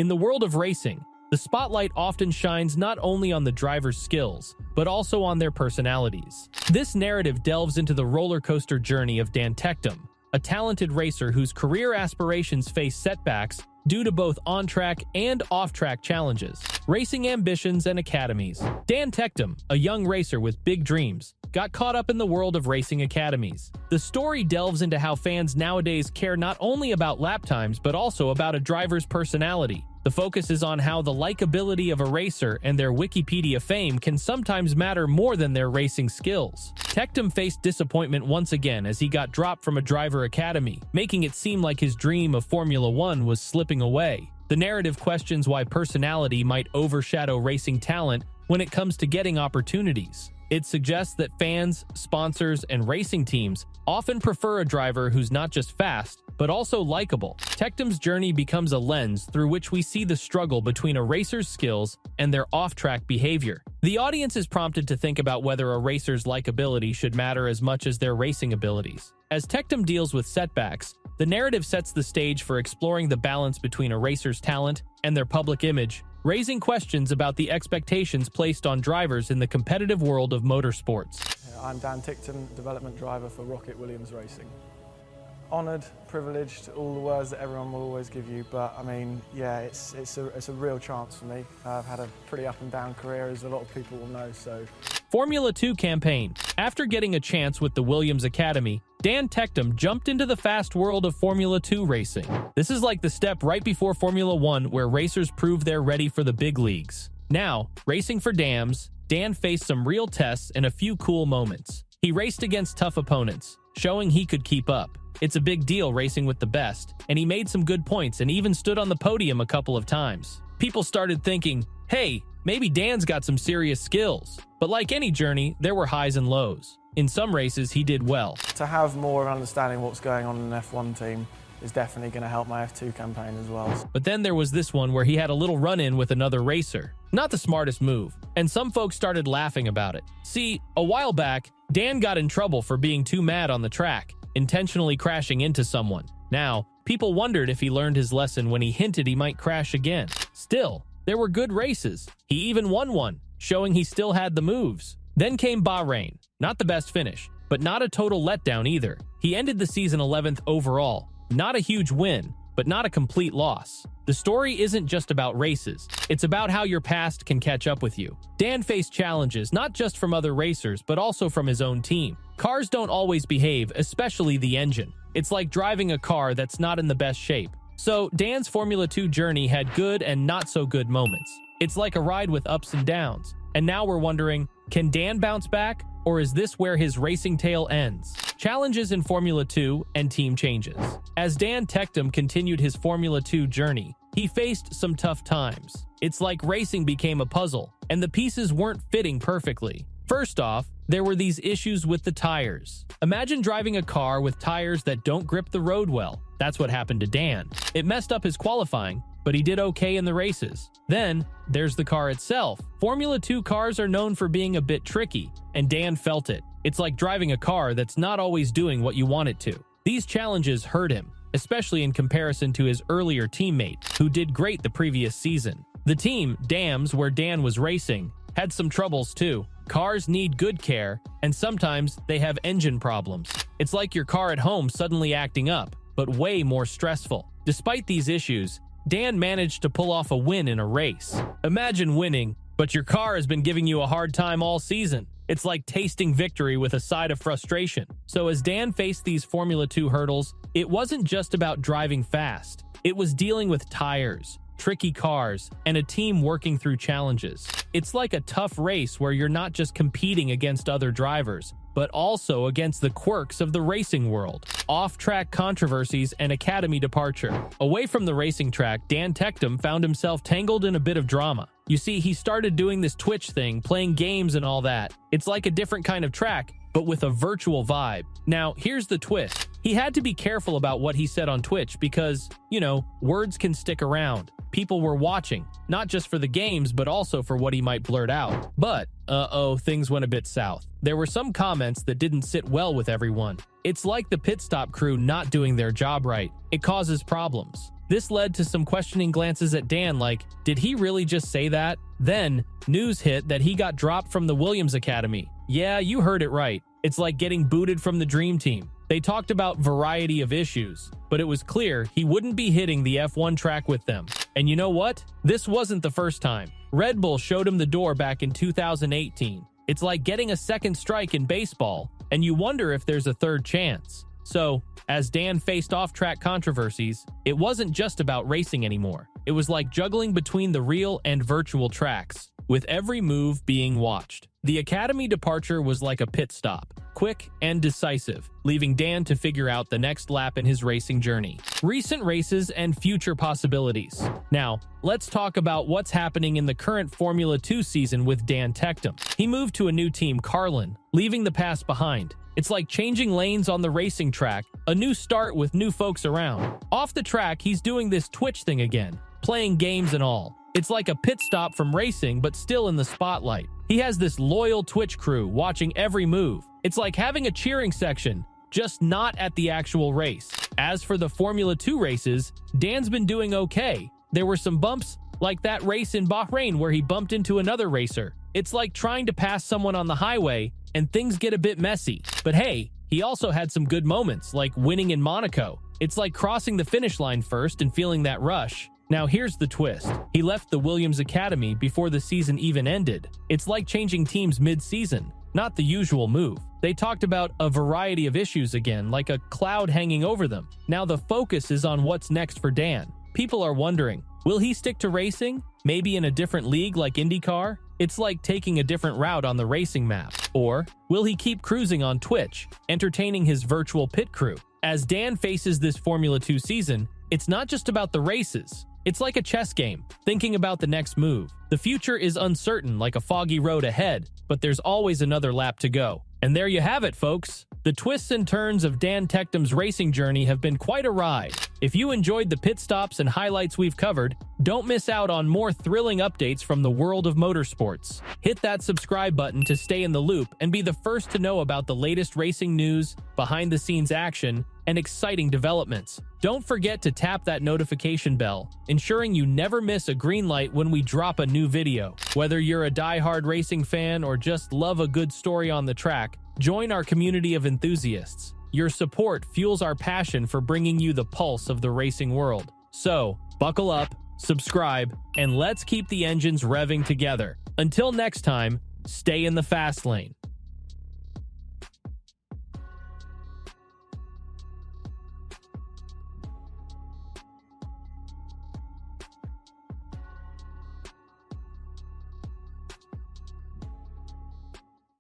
In the world of racing, the spotlight often shines not only on the driver's skills, but also on their personalities. This narrative delves into the roller coaster journey of Dan Ticktum, a talented racer whose career aspirations face setbacks due to both on-track and off-track challenges, racing ambitions, and academies. Dan Ticktum, a young racer with big dreams, got caught up in the world of racing academies. The story delves into how fans nowadays care not only about lap times but also about a driver's personality. The focus is on how the likability of a racer and their Wikipedia fame can sometimes matter more than their racing skills. Ticktum faced disappointment once again as he got dropped from a driver academy, making it seem like his dream of Formula One was slipping away. The narrative questions why personality might overshadow racing talent when it comes to getting opportunities. It suggests that fans, sponsors, and racing teams often prefer a driver who's not just fast, but also likable. Ticktum's journey becomes a lens through which we see the struggle between a racer's skills and their off-track behavior. The audience is prompted to think about whether a racer's likability should matter as much as their racing abilities. As Ticktum deals with setbacks, the narrative sets the stage for exploring the balance between a racer's talent and their public image, raising questions about the expectations placed on drivers in the competitive world of motorsports. I'm Dan Ticktum, development driver for Rocket Williams Racing. Honoured, privileged, all the words that everyone will always give you, but I mean, yeah, it's a real chance for me. I've had a pretty up and down career, as a lot of people will know, so. Formula 2 campaign. After getting a chance with the Williams Academy, Dan Ticktum jumped into the fast world of Formula 2 racing. This is like the step right before Formula 1 where racers prove they're ready for the big leagues. Now, racing for dams, Dan faced some real tests and a few cool moments. He raced against tough opponents, showing he could keep up. It's a big deal racing with the best, and he made some good points and even stood on the podium a couple of times. People started thinking, hey, maybe Dan's got some serious skills. But like any journey, there were highs and lows. In some races, he did well. To have more of an understanding of what's going on in an F1 team is definitely going to help my F2 campaign as well. But then there was this one where he had a little run-in with another racer. Not the smartest move, and some folks started laughing about it. See, a while back, Dan got in trouble for being too mad on the track, intentionally crashing into someone. Now, people wondered if he learned his lesson when he hinted he might crash again. Still, there were good races. He even won one, showing he still had the moves. Then came Bahrain. Not the best finish, but not a total letdown either. He ended the season 11th overall. Not a huge win, but not a complete loss. The story isn't just about races. It's about how your past can catch up with you. Dan faced challenges not just from other racers, but also from his own team. Cars don't always behave, especially the engine. It's like driving a car that's not in the best shape. So, Dan's Formula 2 journey had good and not so good moments. It's like a ride with ups and downs. And now we're wondering, can Dan bounce back? Or is this where his racing tale ends? Challenges in Formula 2 and team changes. As Dan Ticktum continued his Formula 2 journey, he faced some tough times. It's like racing became a puzzle, and the pieces weren't fitting perfectly. First off, there were these issues with the tires. Imagine driving a car with tires that don't grip the road well. That's what happened to Dan. It messed up his qualifying, but he did okay in the races. Then, there's the car itself. Formula 2 cars are known for being a bit tricky, and Dan felt it. It's like driving a car that's not always doing what you want it to. These challenges hurt him, especially in comparison to his earlier teammate, who did great the previous season. The team, Dams, where Dan was racing, had some troubles too. Cars need good care, and sometimes they have engine problems. It's like your car at home suddenly acting up, but way more stressful. Despite these issues, Dan managed to pull off a win in a race. Imagine winning, but your car has been giving you a hard time all season. It's like tasting victory with a side of frustration. So as Dan faced these Formula 2 hurdles, it wasn't just about driving fast. It was dealing with tires, tricky cars, and a team working through challenges. It's like a tough race where you're not just competing against other drivers, but also against the quirks of the racing world. Off-track controversies and academy departure. Away from the racing track, Dan Ticktum found himself tangled in a bit of drama. You see, he started doing this Twitch thing, playing games and all that. It's like a different kind of track, but with a virtual vibe. Now, here's the twist. He had to be careful about what he said on Twitch because, words can stick around. People were watching, not just for the games, but also for what he might blurt out. But, things went a bit south. There were some comments that didn't sit well with everyone. It's like the pit stop crew not doing their job right. It causes problems. This led to some questioning glances at Dan like, did he really just say that? Then, news hit that he got dropped from the Williams Academy. Yeah, you heard it right. It's like getting booted from the Dream Team. They talked about variety of issues, but it was clear he wouldn't be hitting the F1 track with them. And you know what? This wasn't the first time. Red Bull showed him the door back in 2018. It's like getting a second strike in baseball, and you wonder if there's a third chance. So, as Dan faced off-track controversies, it wasn't just about racing anymore. It was like juggling between the real and virtual tracks, with every move being watched. The Academy departure was like a pit stop, quick and decisive, leaving Dan to figure out the next lap in his racing journey. Recent races and future possibilities. Now, let's talk about what's happening in the current Formula 2 season with Dan Ticktum. He moved to a new team, Carlin, leaving the past behind. It's like changing lanes on the racing track, a new start with new folks around. Off the track, he's doing this Twitch thing again, playing games and all. It's like a pit stop from racing, but still in the spotlight. He has this loyal Twitch crew watching every move. It's like having a cheering section, just not at the actual race. As for the Formula 2 races, Dan's been doing okay. There were some bumps, like that race in Bahrain where he bumped into another racer. It's like trying to pass someone on the highway, and things get a bit messy. But hey, he also had some good moments, like winning in Monaco. It's like crossing the finish line first and feeling that rush. Now here's the twist. He left the Williams Academy before the season even ended. It's like changing teams mid-season, not the usual move. They talked about a variety of issues again, like a cloud hanging over them. Now the focus is on what's next for Dan. People are wondering, will he stick to racing? Maybe in a different league like IndyCar? It's like taking a different route on the racing map. Or will he keep cruising on Twitch, entertaining his virtual pit crew? As Dan faces this Formula 2 season, it's not just about the races. It's like a chess game, thinking about the next move. The future is uncertain, like a foggy road ahead, but there's always another lap to go. And there you have it, folks. The twists and turns of Dan Ticktum's racing journey have been quite a ride. If you enjoyed the pit stops and highlights we've covered, don't miss out on more thrilling updates from the world of motorsports. Hit that subscribe button to stay in the loop and be the first to know about the latest racing news, behind-the-scenes action, and exciting developments. Don't forget to tap that notification bell, ensuring you never miss a green light when we drop a new video. Whether you're a die-hard racing fan or just love a good story on the track, join our community of enthusiasts. Your support fuels our passion for bringing you the pulse of the racing world. So, buckle up, subscribe, and let's keep the engines revving together. Until next time, stay in the fast lane.